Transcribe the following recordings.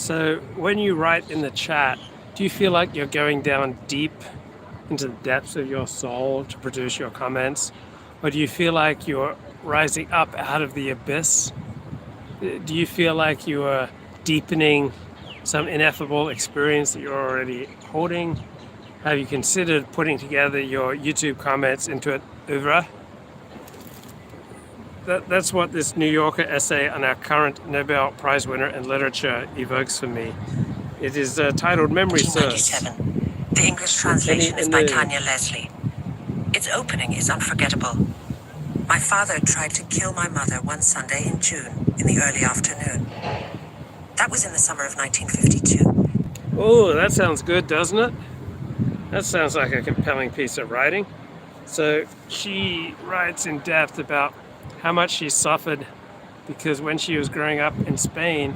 So when you write in the chat, do you feel like you're going down deep into the depths of your soul to produce your comments? Or do you feel like you're rising up out of the abyss? Do you feel like you are deepening some ineffable experience that you're already holding? Have you considered putting together your YouTube comments into an oeuvre? That's what this New Yorker essay on our current Nobel Prize winner in literature evokes for me. It is titled Memory Serves. 1997. The English translation is by Tanya Leslie. Its opening is unforgettable. My father tried to kill my mother one Sunday in June, in the early afternoon. That was in the summer of 1952. Oh, that sounds good, doesn't it? That sounds like a compelling piece of writing. So she writes in depth about how much she suffered because when she was growing up in Spain,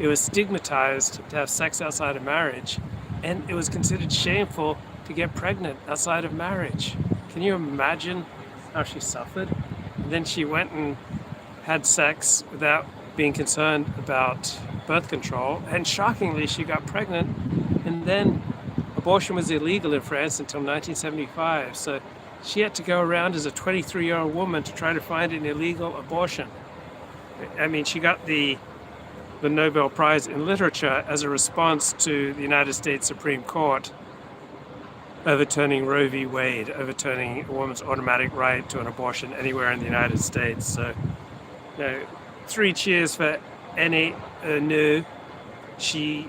it was stigmatized to have sex outside of marriage, and it was considered shameful to get pregnant outside of marriage. Can you imagine how she suffered? And then she went and had sex without being concerned about birth control, and shockingly, she got pregnant, and then abortion was illegal in France until 1975. So she had to go around as a 23-year-old woman to try to find an illegal abortion. I mean, she got the Nobel Prize in literature as a response to the United States Supreme Court overturning Roe v. Wade, overturning a woman's automatic right to an abortion anywhere in the United States. So, 3 cheers for Ernaux. She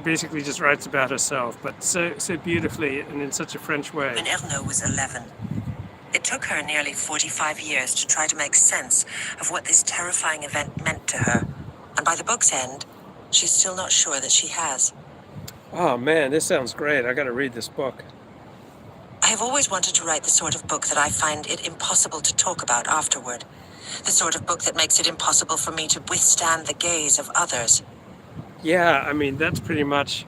basically just writes about herself, but so beautifully and in such a French way. When Ernaux was 11, it took her nearly 45 years to try to make sense of what this terrifying event meant to her. And by the book's end, she's still not sure that she has. Oh man, this sounds great. I gotta read this book. I have always wanted to write the sort of book that I find it impossible to talk about afterward. The sort of book that makes it impossible for me to withstand the gaze of others. Yeah, I mean, that's pretty much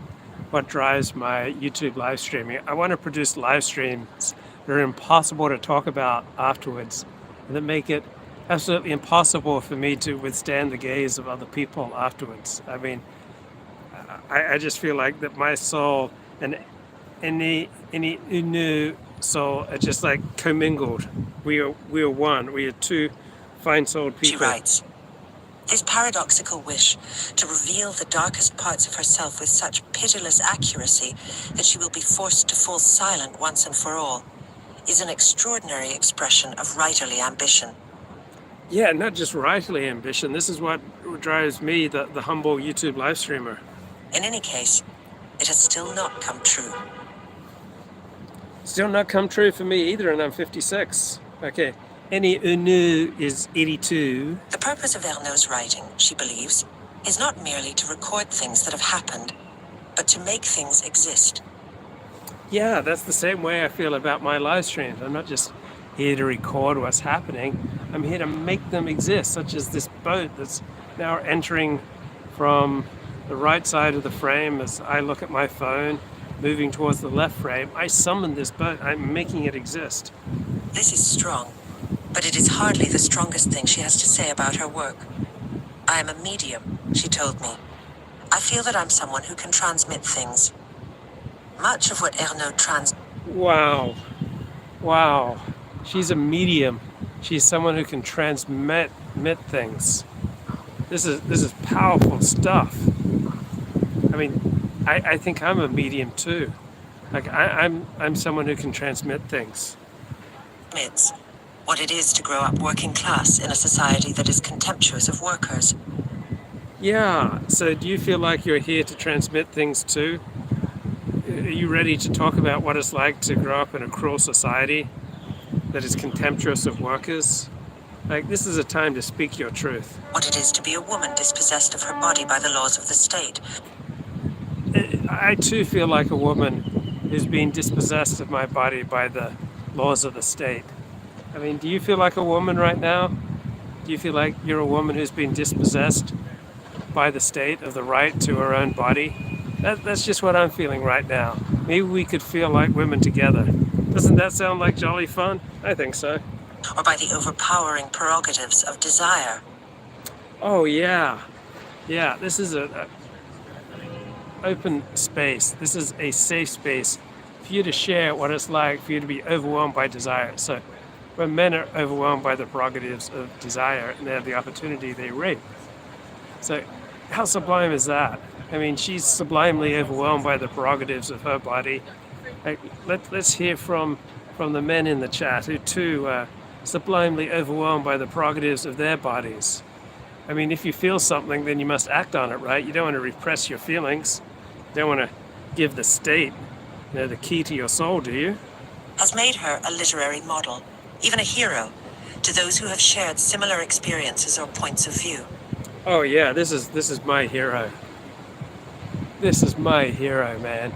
what drives my YouTube live streaming. I want to produce live streams that are impossible to talk about afterwards, and that make it absolutely impossible for me to withstand the gaze of other people afterwards. I mean, I just feel like that my soul and any new soul are just like commingled. We are one. We are two fine-souled people. She writes, this paradoxical wish to reveal the darkest parts of herself with such pitiless accuracy that she will be forced to fall silent once and for all is an extraordinary expression of writerly ambition. Yeah, not just writerly ambition. This is what drives me, the humble YouTube live streamer. In any case, it has still not come true. Still not come true for me either, and I'm 56. Okay. Ernaux is 82. The purpose of Ernaux's writing, she believes, is not merely to record things that have happened, but to make things exist. Yeah, that's the same way I feel about my live streams. I'm not just here to record what's happening. I'm here to make them exist, such as this boat that's now entering from the right side of the frame as I look at my phone, moving towards the left frame. I summoned this boat. I'm making it exist. This is strong, but it is hardly the strongest thing she has to say about her work. I am a medium, she told me. I feel that I'm someone who can transmit things. Much of what Ernaux Wow. She's a medium. She's someone who can transmit things. This is powerful stuff. I mean, I think I'm a medium too. Like I'm someone who can transmit things. Admits what it is to grow up working class in a society that is contemptuous of workers. Yeah, so do you feel like you're here to transmit things too? Are you ready to talk about what it's like to grow up in a cruel society that is contemptuous of workers? Like, this is a time to speak your truth. What it is to be a woman dispossessed of her body by the laws of the state. I too feel like a woman who's been dispossessed of my body by the laws of the state. I mean, do you feel like a woman right now? Do you feel like you're a woman who's been dispossessed by the state of the right to her own body? That's just what I'm feeling right now. Maybe we could feel like women together. Doesn't that sound like jolly fun? I think so. Or by the overpowering prerogatives of desire. Oh yeah. Yeah, this is open space. This is a safe space for you to share what it's like for you to be overwhelmed by desire. So when men are overwhelmed by the prerogatives of desire and they have the opportunity, they rape. So how sublime is that? I mean, she's sublimely overwhelmed by the prerogatives of her body. Like, let's hear from the men in the chat who too sublimely overwhelmed by the prerogatives of their bodies. I mean, if you feel something, then you must act on it, right? You don't want to repress your feelings. You don't want to give the state, the key to your soul, do you? Has made her a literary model, even a hero, to those who have shared similar experiences or points of view. Oh yeah, this is my hero. This is my hero, man.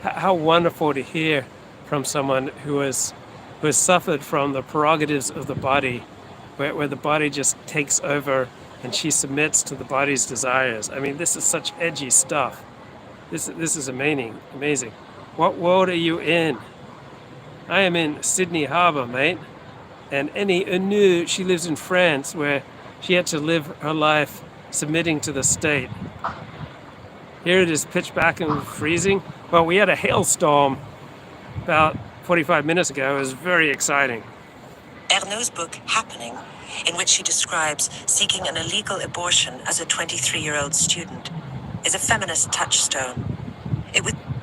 How wonderful to hear from someone who has suffered from the prerogatives of the body, where the body just takes over and she submits to the body's desires. I mean, this is such edgy stuff. This is amazing. What world are you in? I am in Sydney Harbour, mate. And Ernaux, she lives in France, where she had to live her life submitting to the state. Here it is pitch black and freezing. Well, we had a hailstorm about 45 minutes ago. It was very exciting. Ernaux's book, Happening, in which she describes seeking an illegal abortion as a 23-year-old student, is a feminist touchstone.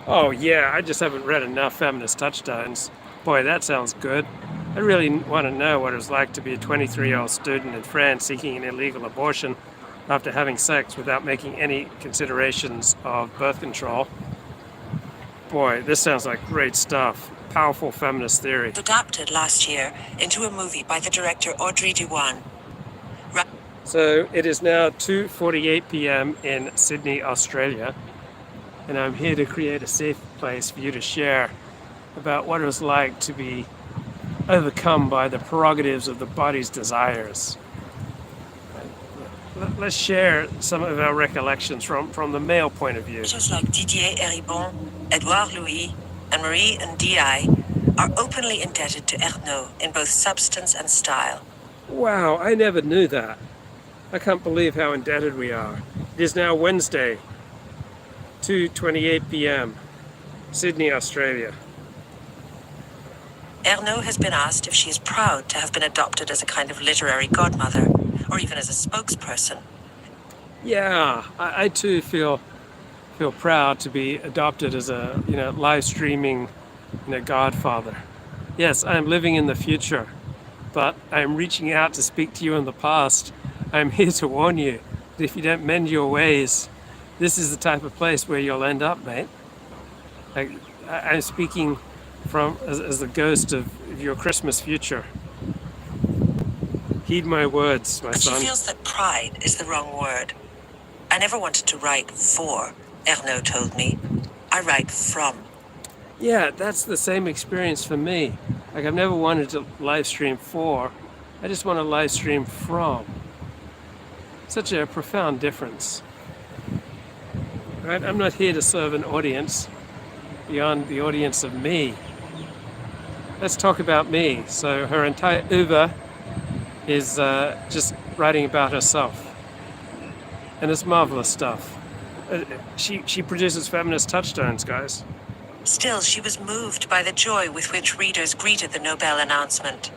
Oh yeah, I just haven't read enough feminist touchstones. Boy, that sounds good. I really want to know what it was like to be a 23-year-old student in France seeking an illegal abortion after having sex without making any considerations of birth control. Boy, this sounds like great stuff. Powerful feminist theory. Adapted last year into a movie by the director Audrey Diwan. So it is now 2:48 p.m. in Sydney, Australia, and I'm here to create a safe place for you to share about what it was like to be overcome by the prerogatives of the body's desires. Let's share some of our recollections from the male point of view. Writers like Didier Eribon, Edouard Louis, and Marie and D.I. are openly indebted to Ernaux in both substance and style. Wow, I never knew that. I can't believe how indebted we are. It is now Wednesday, 2:28 p.m., Sydney, Australia. Ernaux has been asked if she is proud to have been adopted as a kind of literary godmother, or even as a spokesperson. Yeah, I too feel proud to be adopted as a live streaming godfather. Yes, I am living in the future, but I am reaching out to speak to you in the past. I am here to warn you that if you don't mend your ways, this is the type of place where you'll end up, mate. I'm speaking as the ghost of your Christmas future. Heed my words, my son. She feels that pride is the wrong word. I never wanted to write for, Ernaux told me. I write from. Yeah, that's the same experience for me. I've never wanted to live stream for. I just want to live stream from. Such a profound difference. Right? I'm not here to serve an audience beyond the audience of me. Let's talk about me. So her entire oeuvre is just writing about herself. And it's marvelous stuff. She produces feminist touchstones, guys. Still, she was moved by the joy with which readers greeted the Nobel announcement.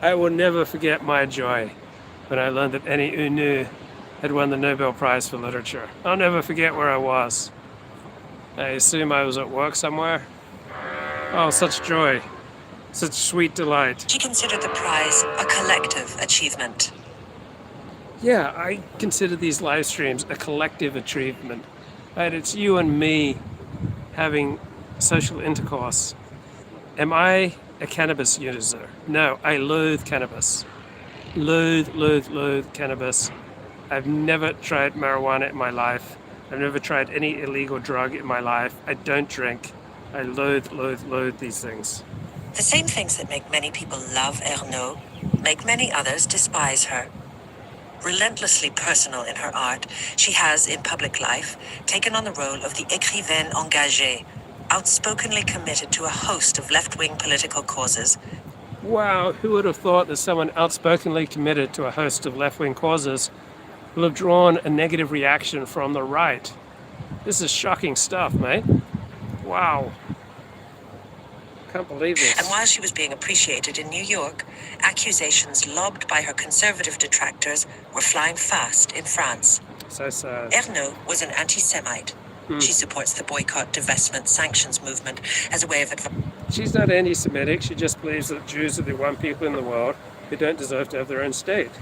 I will never forget my joy when I learned that Annie Ernaux had won the Nobel Prize for Literature. I'll never forget where I was. I assume I was at work somewhere. Oh, such joy. Such sweet delight. She considered the prize a collective achievement. Yeah, I consider these live streams a collective achievement. Right? It's you and me having social intercourse. Am I a cannabis user? No, I loathe cannabis. Loathe cannabis. I've never tried marijuana in my life. I've never tried any illegal drug in my life. I don't drink. I loathe these things. The same things that make many people love Ernaux make many others despise her. Relentlessly personal in her art, she has, in public life, taken on the role of the écrivaine engagée, outspokenly committed to a host of left-wing political causes. Wow, who would have thought that someone outspokenly committed to a host of left-wing causes will have drawn a negative reaction from the right? This is shocking stuff, mate. Wow. Can't believe this. And while she was being appreciated in New York, accusations lobbed by her conservative detractors were flying fast in France. So sad. Ernaux was an anti-Semite. She supports the boycott, divestment, sanctions movement as a way of She's not anti-Semitic. She just believes that Jews are the one people in the world who don't deserve to have their own state.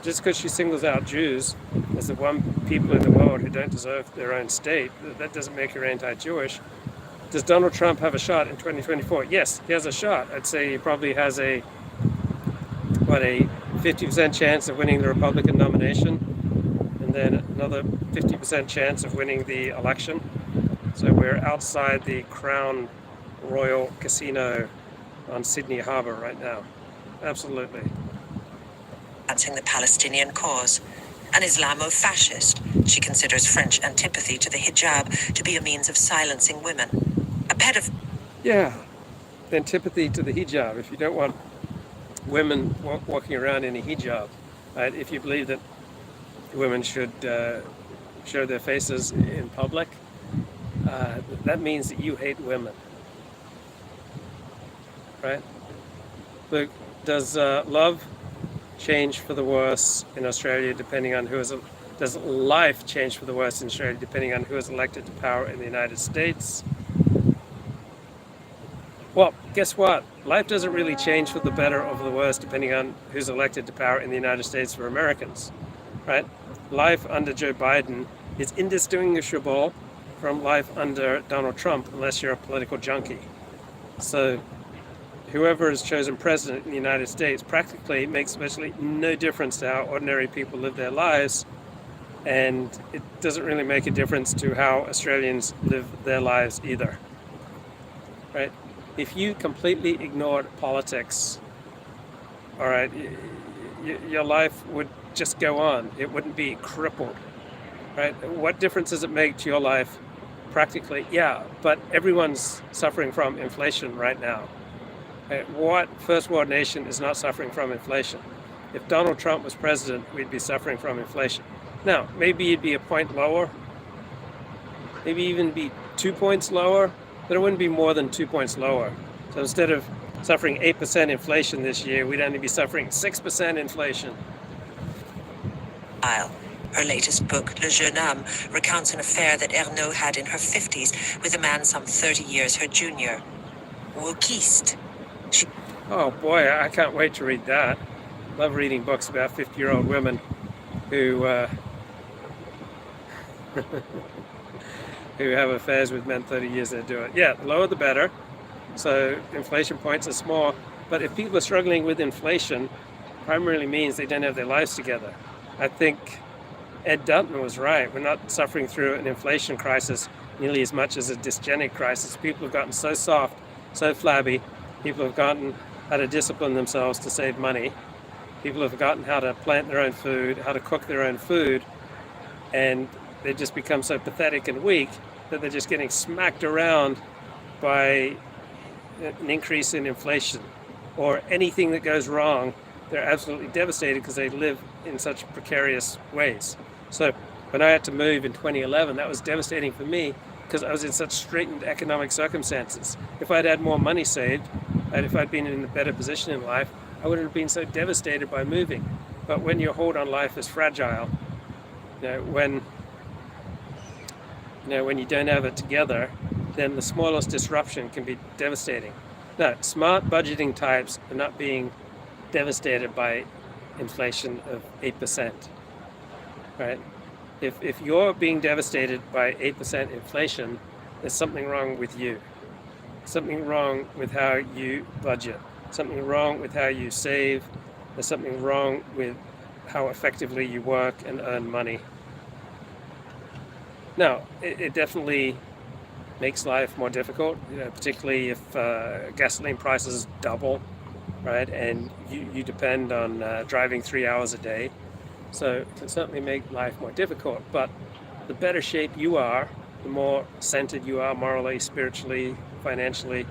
Just because she singles out Jews as the one people in the world who don't deserve their own state, that doesn't make her anti-Jewish. Does Donald Trump have a shot in 2024? Yes, he has a shot. I'd say he probably has a 50% chance of winning the Republican nomination, and then another 50% chance of winning the election. So we're outside the Crown Royal Casino on Sydney Harbour right now. Absolutely. advancing the Palestinian cause. An Islamo-fascist, she considers French antipathy to the hijab to be a means of silencing women. A Yeah, antipathy to the hijab. If you don't want women walking around in a hijab, right? If you believe that women should show their faces in public, that means that you hate women, right? But does love change for the worse in Australia depending on who is? Does life change for the worse in Australia depending on who is elected to power in the United States? Well, guess what? Life doesn't really change for the better or for the worse depending on who's elected to power in the United States for Americans, right? Life under Joe Biden is indistinguishable from life under Donald Trump unless you're a political junkie. So whoever is chosen president in the United States practically makes virtually no difference to how ordinary people live their lives, and it doesn't really make a difference to how Australians live their lives either, right? If you completely ignored politics, all right, your life would just go on. It wouldn't be crippled, right? What difference does it make to your life? Practically, yeah, but everyone's suffering from inflation right now. What first world nation is not suffering from inflation? If Donald Trump was president, we'd be suffering from inflation. Now, maybe it'd be a point lower, maybe even be 2 points lower, but it wouldn't be more than 2 points lower. So instead of suffering 8% inflation this year, we'd only be suffering 6% inflation. Her latest book, Le Jeune Homme, recounts an affair that Ernaux had in her 50s with a man some 30 years her junior. Wokiste. Oh boy, I can't wait to read that. Love reading books about 50-year-old women who who have affairs with men 30 years they do it. Yeah, the lower the better. So inflation points are small. But if people are struggling with inflation, primarily means they don't have their lives together. I think Ed Dutton was right. We're not suffering through an inflation crisis nearly as much as a dysgenic crisis. People have gotten so soft, so flabby. People have gotten how to discipline themselves to save money. People have forgotten how to plant their own food, how to cook their own food, and they just become so pathetic and weak that they're just getting smacked around by an increase in inflation or anything that goes wrong. They're absolutely devastated because they live in such precarious ways. So when I had to move in 2011, that was devastating for me because I was in such straitened economic circumstances. If I'd had more money saved, and if I'd been in a better position in life, I wouldn't have been so devastated by moving. But when your hold on life is fragile, when you don't have it together, then the smallest disruption can be devastating. Now, smart budgeting types are not being devastated by inflation of 8%, right? If you're being devastated by 8% inflation, there's something wrong with you. Something wrong with how you budget. Something wrong with how you save. There's something wrong with how effectively you work and earn money. Now, it definitely makes life more difficult, particularly if gasoline prices double, right? And you depend on driving 3 hours a day. So it can certainly make life more difficult. But the better shape you are, the more centered you are morally, spiritually, financially,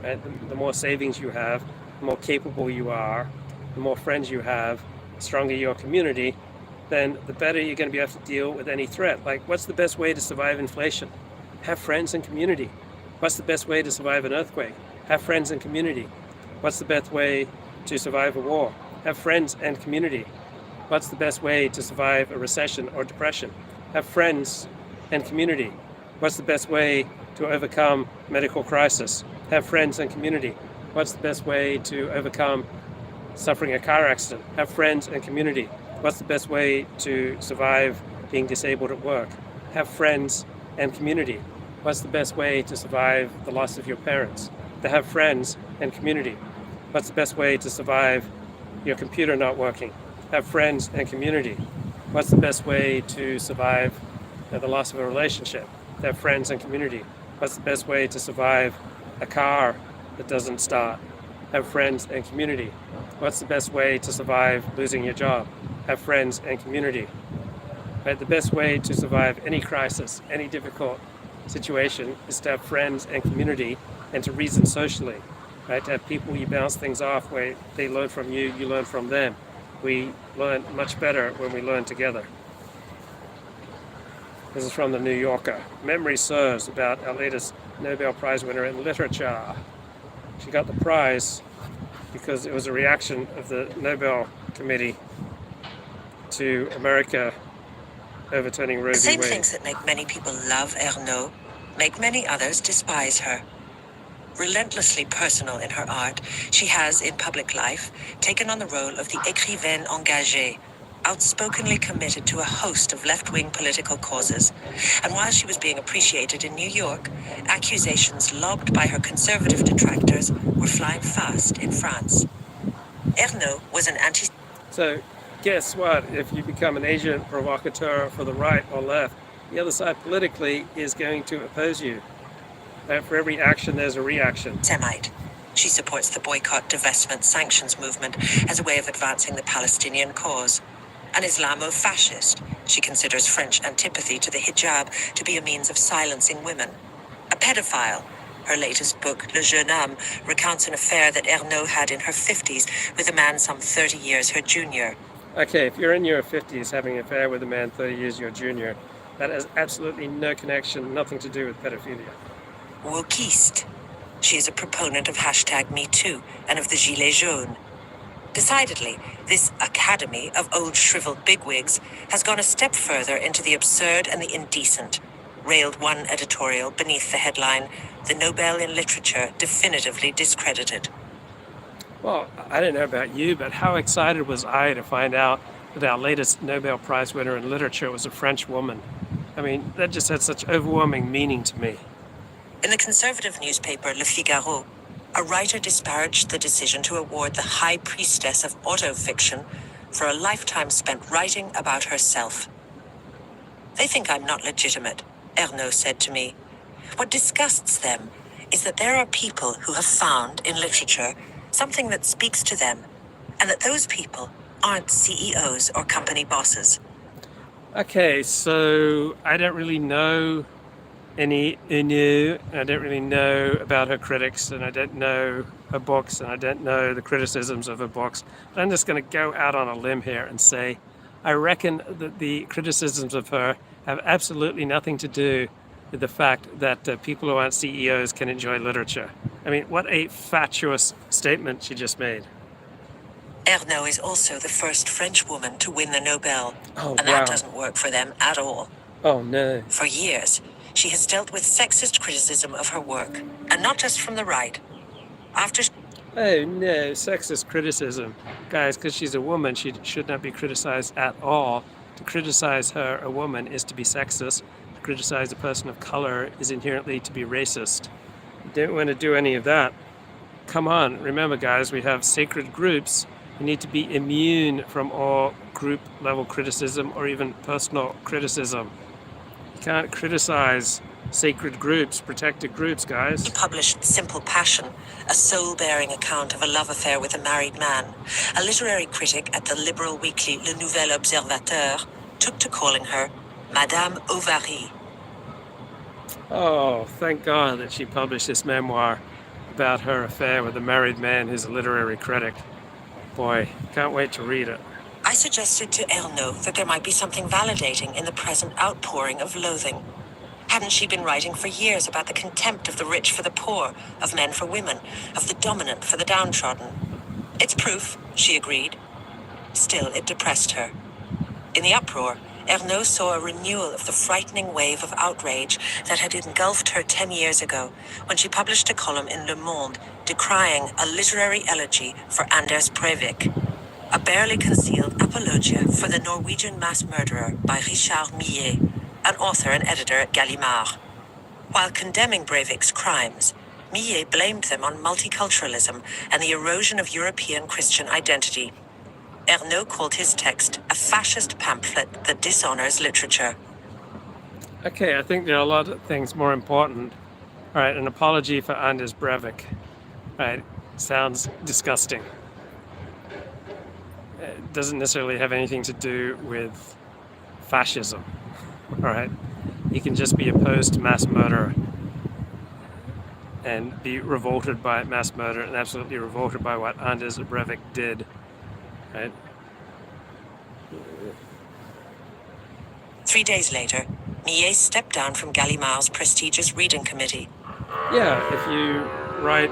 right? The more savings you have, the more capable you are, the more friends you have, the stronger your community, then the better you're going to be able to deal with any threat. Like, what's the best way to survive inflation? Have friends and community. What's the best way to survive an earthquake? Have friends and community. What's the best way to survive a war? Have friends and community. What's the best way to survive a recession or depression? Have friends and community. What's the best way to overcome medical crisis? Have friends and community. What's the best way to overcome suffering a car accident? Have friends and community. What's the best way to survive being disabled at work? Have friends and community. What's the best way to survive the loss of your parents? To have friends and community. What's the best way to survive your computer not working? Have friends and community. What's the best way to survive the loss of a relationship? To have friends and community. What's the best way to survive a car that doesn't start? Have friends and community. What's the best way to survive losing your job? Have friends and community. Right? The best way to survive any crisis, any difficult situation, is to have friends and community and to reason socially. Right? To have people you bounce things off where they learn from you, you learn from them. We learn much better when we learn together. This is from the New Yorker. Memory serves about our latest Nobel Prize winner in literature. She got the prize because it was a reaction of the Nobel Committee to America overturning Roe The v. same Wade. things that make many people love Ernaux make many others despise her. Relentlessly personal in her art, she has, in public life, taken on the role of the écrivaine engagée, outspokenly committed to a host of left-wing political causes. And while she was being appreciated in New York, accusations lobbed by her conservative detractors were flying fast in France. Ernaux was an anti... So guess what? If you become an agent provocateur for the right or left, the other side politically is going to oppose you. For every action, there's a reaction. Semite. She supports the boycott, divestment, sanctions movement as a way of advancing the Palestinian cause. An Islamo-fascist. She considers French antipathy to the hijab to be a means of silencing women. A pedophile. Her latest book, Le Jeune Homme, recounts an affair that Ernaux had in her 50s with a man some 30 years her junior. Okay, if you're in your 50s having an affair with a man 30 years your junior, that has absolutely no connection, nothing to do with pedophilia. Wokiste. She is a proponent of #MeToo and of the Gilets jaunes. Decidedly, this academy of old shriveled bigwigs has gone a step further into the absurd and the indecent, railed one editorial beneath the headline, "The Nobel in Literature Definitively Discredited." Well, I don't know about you, but how excited was I to find out that our latest Nobel Prize winner in literature was a French woman. I mean, that just had such overwhelming meaning to me. In the conservative newspaper Le Figaro, a writer disparaged the decision to award the high priestess of autofiction for a lifetime spent writing about herself. "They think I'm not legitimate," Ernaux said to me. "What disgusts them is that there are people who have found in literature something that speaks to them, and that those people aren't CEOs or company bosses." Okay, so I don't really know any Ernaux, I don't really know about her critics, and I don't know her books, and I don't know the criticisms of her books. But I'm just going to go out on a limb here and say I reckon that the criticisms of her have absolutely nothing to do with the fact that people who aren't CEOs can enjoy literature. I mean, what a fatuous statement she just made. Ernaux is also the first French woman to win the Nobel, Oh, and wow. that doesn't work for them at all. Oh, no. For years, she has dealt with sexist criticism of her work, and not just from the right. After Oh, no, sexist criticism. Guys, because she's a woman, she should not be criticized at all. To criticize her, a woman, is to be sexist. To criticize a person of color is inherently to be racist. You don't want to do any of that. Come on, remember, guys, we have sacred groups. We need to be immune from all group-level criticism or even personal criticism. You can't criticize sacred groups, protected groups, guys. he published Simple Passion, a soul-bearing account of a love affair with a married man, a literary critic at the liberal weekly Le Nouvel Observateur took to calling her Madame Ovary. Oh, thank God that she published this memoir about her affair with a married man who's a literary critic. Boy, can't wait to read it. I suggested to Ernaux that there might be something validating in the present outpouring of loathing. Hadn't she been writing for years about the contempt of the rich for the poor, of men for women, of the dominant for the downtrodden? It's proof, she agreed. Still, it depressed her. In the uproar, Ernaux saw a renewal of the frightening wave of outrage that had engulfed her 10 years ago, when she published a column in Le Monde decrying a literary elegy for Anders Breivik, a barely concealed apologia for the Norwegian mass murderer by Richard Millet, an author and editor at Gallimard. While condemning Breivik's crimes, Millet blamed them on multiculturalism and the erosion of European Christian identity. Ernaux called his text a fascist pamphlet that dishonors literature. Okay, I think there are a lot of things more important. All right, an apology for Anders Breivik. Right, sounds disgusting. It doesn't necessarily have anything to do with fascism. All right, you can just be opposed to mass murder and be revolted by mass murder and absolutely revolted by what Anders Breivik did. Right? 3 days later, Millet stepped down from Gallimard's prestigious reading committee. Yeah, if you write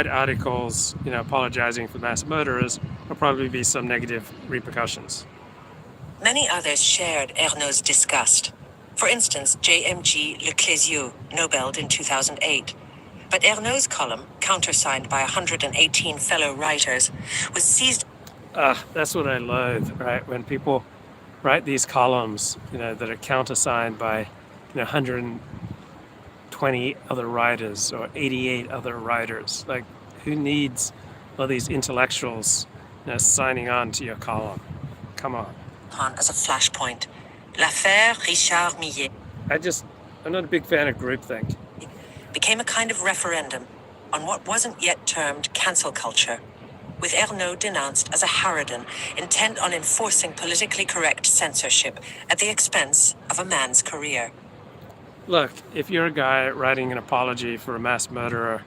articles, apologizing for mass murderers, there'll probably be some negative repercussions. Many others shared Ernaux's disgust. For instance, J.M.G. Leclésio, Nobeled in 2008. But Ernaux's column, countersigned by 118 fellow writers, was seized. That's what I loathe, right? When people write these columns, that are countersigned by 120 other writers or 88 other writers. Like, who needs all these intellectuals signing on to your column? Come on. As a flashpoint. L'affaire Richard Millet I'm not a big fan of groupthink. became a kind of referendum on what wasn't yet termed cancel culture, with Ernaux denounced as a harridan intent on enforcing politically correct censorship at the expense of a man's career. Look, if you're a guy writing an apology for a mass murderer,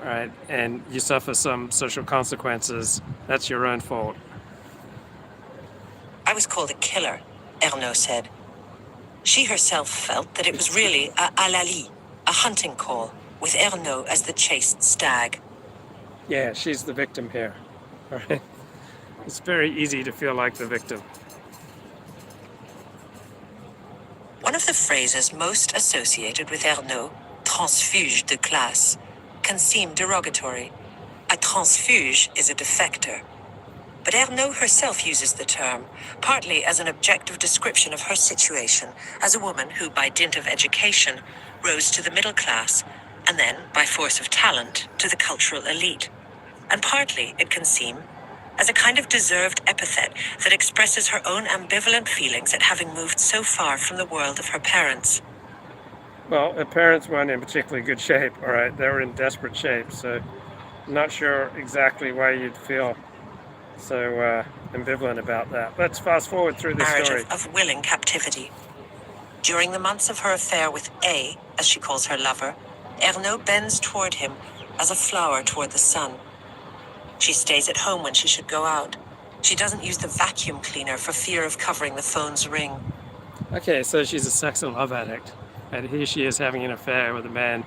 all right, and you suffer some social consequences, that's your own fault. I was called a killer, Ernaux said. She herself felt that it was really a halali, a hunting call, with Ernaux as the chased stag. Yeah, she's the victim here. All right? It's very easy to feel like the victim. One of the phrases most associated with Ernaux, transfuge de classe, can seem derogatory. A transfuge is a defector. But Ernaux herself uses the term, partly as an objective description of her situation as a woman who, by dint of education, rose to the middle class, and then, by force of talent, to the cultural elite. And partly, it can seem, as a kind of deserved epithet that expresses her own ambivalent feelings at having moved so far from the world of her parents. Well, her parents weren't in particularly good shape, all right? They were in desperate shape, so I'm not sure exactly why you'd feel so ambivalent about that. Let's fast forward through the story. Narrative of willing captivity. During the months of her affair with A, as she calls her lover, Ernaux bends toward him as a flower toward the sun. She stays at home when she should go out. She doesn't use the vacuum cleaner for fear of covering the phone's ring. Okay, so she's a sex and love addict. And here she is having an affair with a man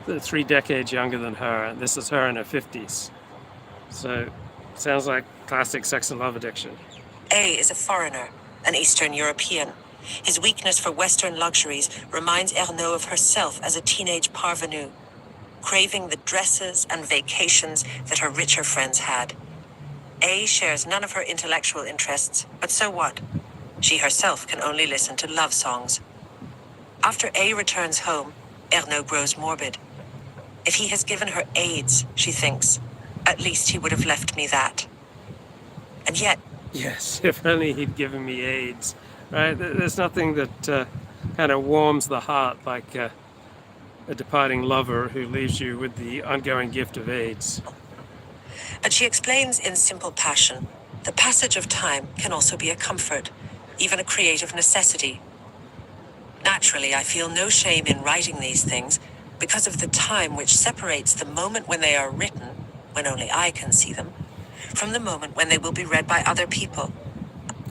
that's 3 decades younger than her. And this is her in her 50s. So, sounds like classic sex and love addiction. A is a foreigner, an Eastern European. His weakness for Western luxuries reminds Ernaux of herself as a teenage parvenue, craving the dresses and vacations that her richer friends had. A shares none of her intellectual interests, but so what? She herself can only listen to love songs. After A returns home, Ernaux grows morbid. If he has given her AIDS, she thinks, at least he would have left me that. And yet... Yes, if only he'd given me AIDS. Right? There's nothing that kind of warms the heart like a departing lover who leaves you with the ongoing gift of AIDS. But she explains in simple passion, the passage of time can also be a comfort, even a creative necessity. Naturally, I feel no shame in writing these things because of the time which separates the moment when they are written, when only I can see them, from the moment when they will be read by other people,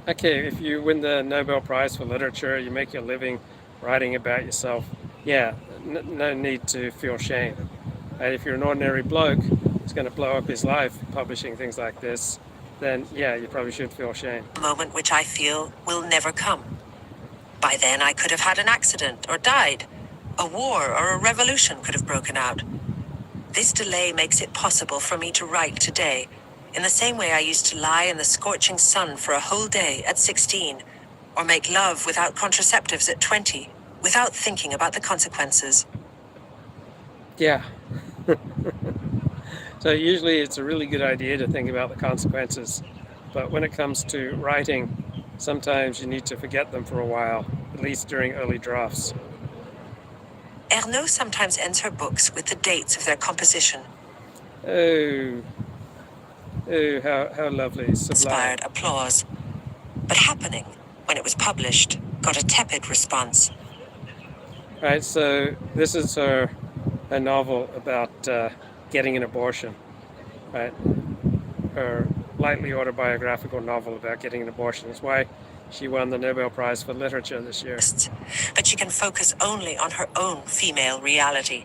Okay, if you win the Nobel Prize for literature, you make your living writing about yourself, yeah, no need to feel shame. And if you're an ordinary bloke who's going to blow up his life publishing things like this, then yeah, you probably should feel shame. A moment which I feel will never come. By then, I could have had an accident or died. A war or a revolution could have broken out. This delay makes it possible for me to write today, in the same way I used to lie in the scorching sun for a whole day at 16, or make love without contraceptives at 20, without thinking about the consequences. Yeah. So usually it's a really good idea to think about the consequences, but when it comes to writing, sometimes you need to forget them for a while, at least during early drafts. Ernaux sometimes ends her books with the dates of their composition. Oh, how lovely, sublime. Inspired applause. But Happening, when it was published, got a tepid response. Right, so this is her novel about getting an abortion, right? Her lightly autobiographical novel about getting an abortion. That's why she won the Nobel Prize for Literature this year. But she can focus only on her own female reality.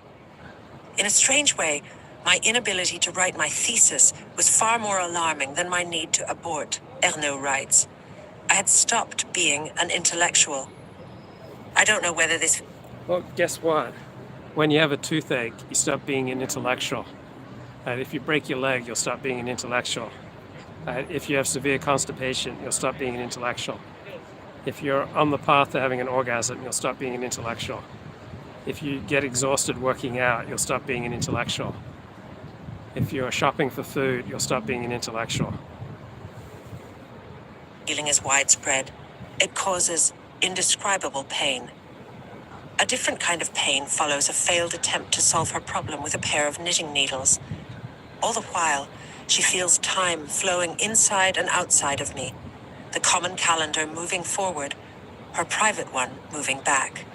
In a strange way, my inability to write my thesis was far more alarming than my need to abort, Ernaux writes. I had stopped being an intellectual. I don't know whether this... Well, guess what? When you have a toothache, you stop being an intellectual. And if you break your leg, you'll stop being an intellectual. If you have severe constipation, you'll stop being an intellectual. If you're on the path to having an orgasm, you'll stop being an intellectual. If you get exhausted working out, you'll stop being an intellectual. If you're shopping for food, you'll stop being an intellectual. Feeling is widespread. It causes indescribable pain. A different kind of pain follows a failed attempt to solve her problem with a pair of knitting needles. All the while, she feels time flowing inside and outside of me, the common calendar moving forward, her private one moving back.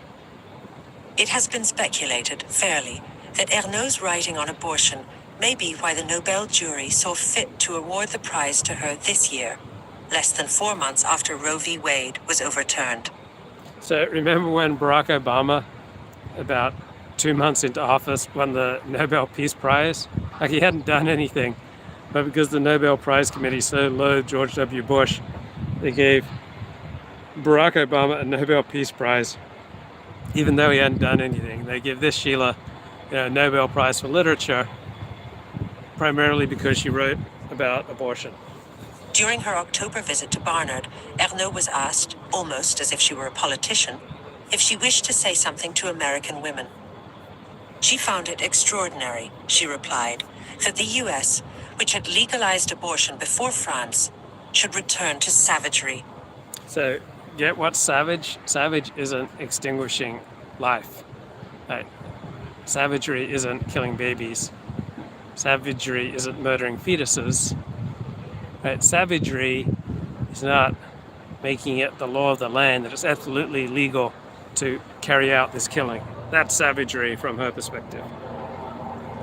It has been speculated, fairly, that Ernaux's writing on abortion may be why the Nobel jury saw fit to award the prize to her this year, less than 4 months after Roe v. Wade was overturned. So remember when Barack Obama, about 2 months into office, won the Nobel Peace Prize? Like, he hadn't done anything, but because the Nobel Prize Committee so loathed George W. Bush, they gave Barack Obama a Nobel Peace Prize, even though he hadn't done anything. They give this Sheila, a Nobel Prize for Literature, primarily because she wrote about abortion. During her October visit to Barnard, Ernaux was asked, almost as if she were a politician, if she wished to say something to American women. She found it extraordinary, she replied, that the US, which had legalized abortion before France, should return to savagery. So, get what's savage? Savage isn't extinguishing life. Right? Savagery isn't killing babies. Savagery isn't murdering fetuses. Right? Savagery is not making it the law of the land that it's absolutely legal to carry out this killing. That's savagery from her perspective.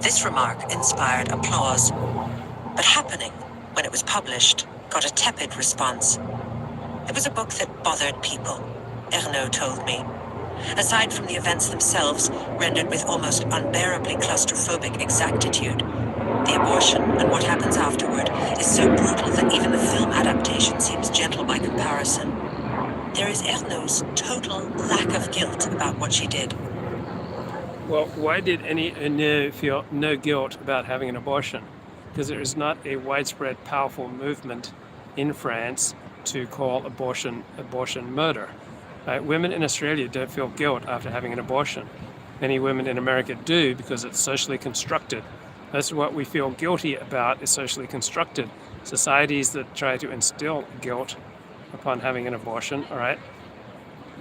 This remark inspired applause, but Happening, when it was published, got a tepid response. It was a book that bothered people, Ernaux told me. Aside from the events themselves, rendered with almost unbearably claustrophobic exactitude, the abortion and what happens afterward is so brutal that even the film adaptation seems gentle by comparison. There is Ernaux's total lack of guilt about what she did. Well, why did Ernaux feel no guilt about having an abortion? Because there is not a widespread, powerful movement in France to call abortion murder. Women in Australia don't feel guilt after having an abortion. Many women in America do because it's socially constructed. That's what we feel guilty about, is socially constructed. Societies that try to instill guilt upon having an abortion, all right,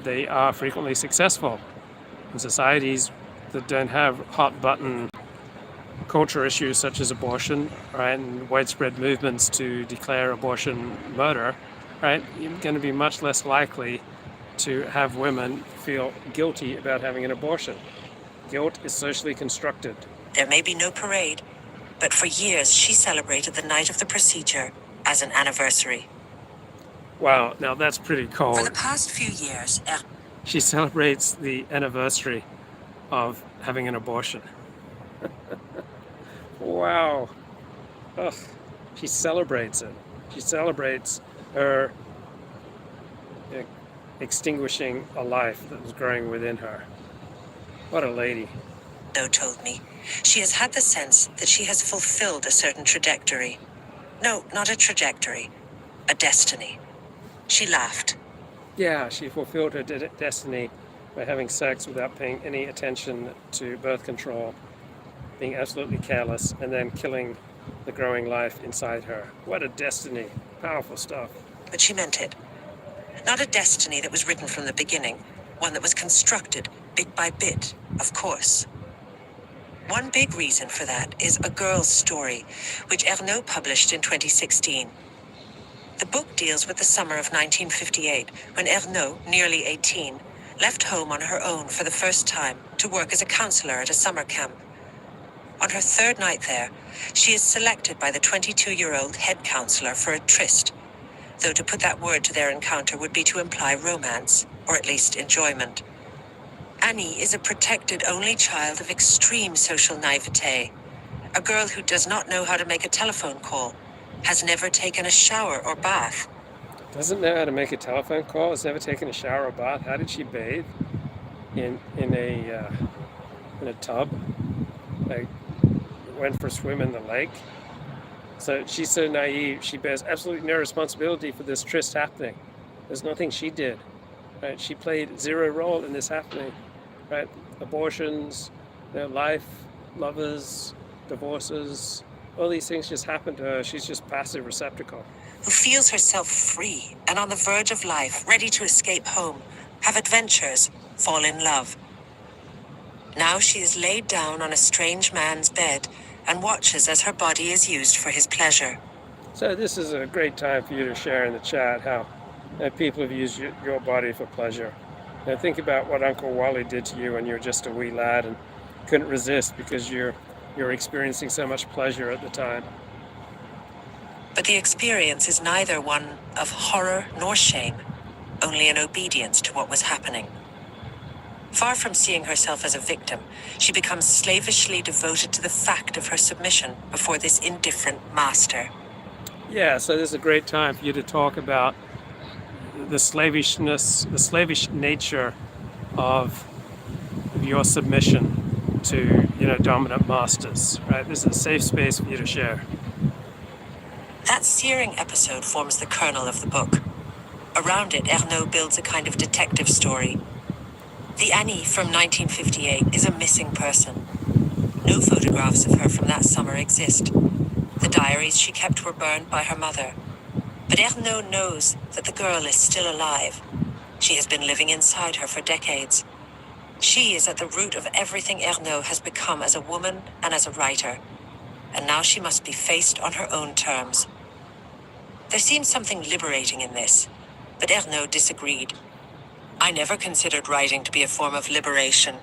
they are frequently successful. In societies that don't have hot button culture issues such as abortion, right, and widespread movements to declare abortion murder, right, you're going to be much less likely to have women feel guilty about having an abortion. Guilt is socially constructed. There may be no parade, but for years she celebrated the night of the procedure as an anniversary. Wow, now that's pretty For cold. the past few years, She celebrates the anniversary of having an abortion. Wow. Ugh. She celebrates it. She celebrates her extinguishing a life that was growing within her. What a lady. Ernaux told me, she has had the sense that she has fulfilled a certain trajectory. No, not a trajectory, a destiny. She laughed. Yeah, she fulfilled her destiny by having sex without paying any attention to birth control, being absolutely careless, and then killing the growing life inside her. What a destiny. Powerful stuff. But she meant it. Not a destiny that was written from the beginning, one that was constructed bit by bit, of course. One big reason for that is A Girl's Story, which Ernaux published in 2016. The book deals with the summer of 1958, when Ernaux, nearly 18, left home on her own for the first time to work as a counselor at a summer camp. On her third night there, she is selected by the 22-year-old head counselor for a tryst, though to put that word to their encounter would be to imply romance, or at least enjoyment. Annie is a protected only child of extreme social naivete, a girl who does not know how to make a telephone call, has never taken a shower or bath. Doesn't know how to make a telephone call, has never taken a shower or bath. How did she bathe? In a tub? Like, went for a swim in the lake? So she's so naive, she bears absolutely no responsibility for this tryst happening. There's nothing she did. Right? She played zero role in this happening. Right? Abortions, life, lovers, divorces, all these things just happen to her. She's just passive receptacle. Who feels herself free and on the verge of life, ready to escape home, have adventures, fall in love. Now she is laid down on a strange man's bed and watches as her body is used for his pleasure. So this is a great time for you to share in the chat how people have used your body for pleasure. Now think about what Uncle Wally did to you when you were just a wee lad and couldn't resist because you're experiencing so much pleasure at the time. But the experience is neither one of horror nor shame, only an obedience to what was happening. Far from seeing herself as a victim, she becomes slavishly devoted to the fact of her submission before this indifferent master. Yeah, so this is a great time for you to talk about the slavishness, the slavish nature of your submission to, dominant masters, right? This is a safe space for you to share. That searing episode forms the kernel of the book. Around it, Ernaux builds a kind of detective story. The Annie from 1958 is a missing person. No photographs of her from that summer exist. The diaries she kept were burned by her mother. But Ernaux knows that the girl is still alive. She has been living inside her for decades. She is at the root of everything Ernaux has become as a woman and as a writer. And now she must be faced on her own terms. There seems something liberating in this, but Ernaux disagreed. I never considered writing to be a form of liberation.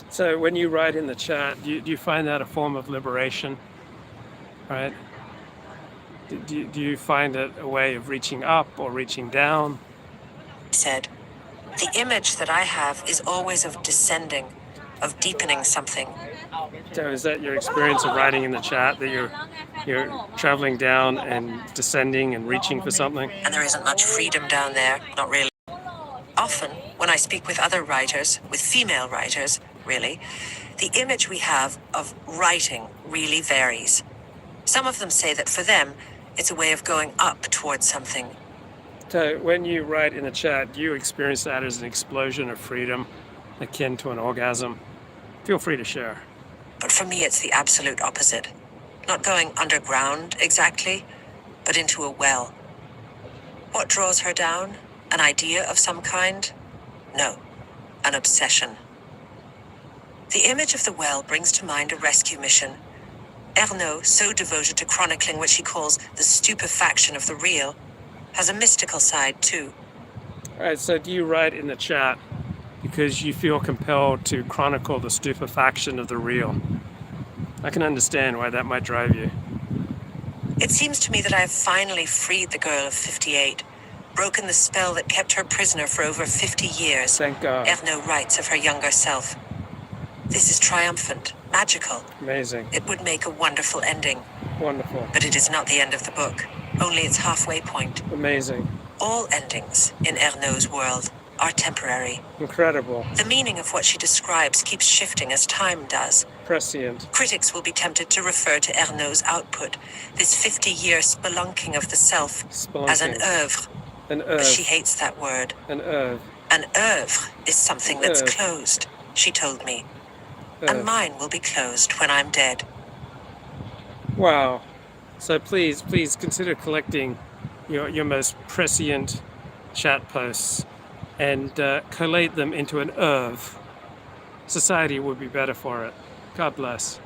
So when you write in the chat, do you find that a form of liberation, right? Do you find it a way of reaching up or reaching down? He said, the image that I have is always of descending, of deepening something. So is that your experience of writing in the chat, that you're traveling down and descending and reaching for something? And there isn't much freedom down there, not really. Often, when I speak with other writers, with female writers, really, the image we have of writing really varies. Some of them say that for them, it's a way of going up towards something. So when you write in the chat, do you experience that as an explosion of freedom, akin to an orgasm? Feel free to share. But for me, it's the absolute opposite. Not going underground exactly, but into a well. What draws her down? An idea of some kind? No, an obsession. The image of the well brings to mind a rescue mission. Ernaux, so devoted to chronicling what she calls the stupefaction of the real, has a mystical side too. All right, so do you write in the chat because you feel compelled to chronicle the stupefaction of the real? I can understand why that might drive you. It seems to me that I have finally freed the girl of 58. broken the spell that kept her prisoner for over 50 years. Thank God. Ernaux writes of her younger self. This is triumphant, magical. Amazing. It would make a wonderful ending. Wonderful. But it is not the end of the book, only its halfway point. Amazing. All endings in Ernaux's world are temporary. Incredible. The meaning of what she describes keeps shifting as time does. Prescient. Critics will be tempted to refer to Ernaux's output, this 50-year spelunking of the self, as an oeuvre. An But she oeuvre. hates that word. An oeuvre. An oeuvre is something that's Oeuvre. closed, she told me. And Oeuvre. mine will be closed when I'm dead. Wow. So please consider collecting your most prescient chat posts and collate them into an oeuvre. Society would be better for it. God bless.